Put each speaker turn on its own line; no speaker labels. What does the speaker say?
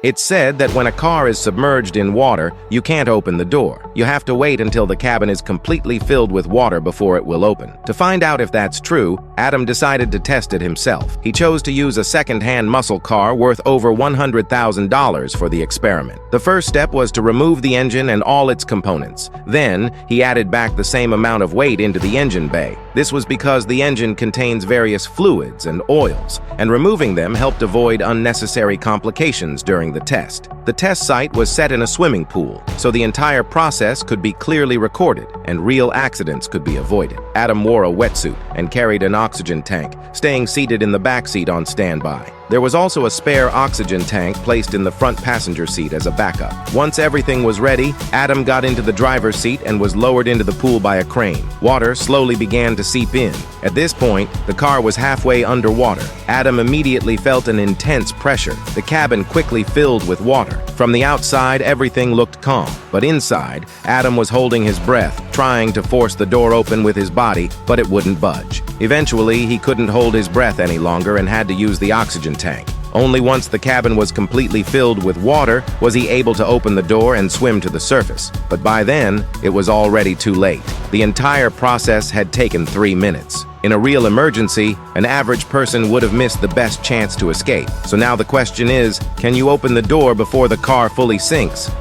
It's said that when a car is submerged in water, you can't open the door. You have to wait until the cabin is completely filled with water before it will open. To find out if that's true, Adam decided to test it himself. He chose to use a second-hand muscle car worth over $100,000 for the experiment. The first step was to remove the engine and all its components. Then, he added back the same amount of weight into the engine bay. This was because the engine contains various fluids and oils, and removing them helped avoid unnecessary complications during the test. The test site was set in a swimming pool, so the entire process could be clearly recorded and real accidents could be avoided. Adam wore a wetsuit and carried an oxygen tank, staying seated in the back seat on standby. There was also a spare oxygen tank placed in the front passenger seat as a backup. Once everything was ready, Adam got into the driver's seat and was lowered into the pool by a crane. Water slowly began to seep in. At this point, the car was halfway underwater. Adam immediately felt an intense pressure. The cabin quickly filled with water. From the outside, everything looked calm, but inside, Adam was holding his breath, trying to force the door open with his body, but it wouldn't budge. Eventually, he couldn't hold his breath any longer and had to use the oxygen tank. Only once the cabin was completely filled with water was he able to open the door and swim to the surface. But by then, it was already too late. The entire process had taken 3 minutes. In a real emergency, an average person would have missed the best chance to escape. So now the question is, can you open the door before the car fully sinks?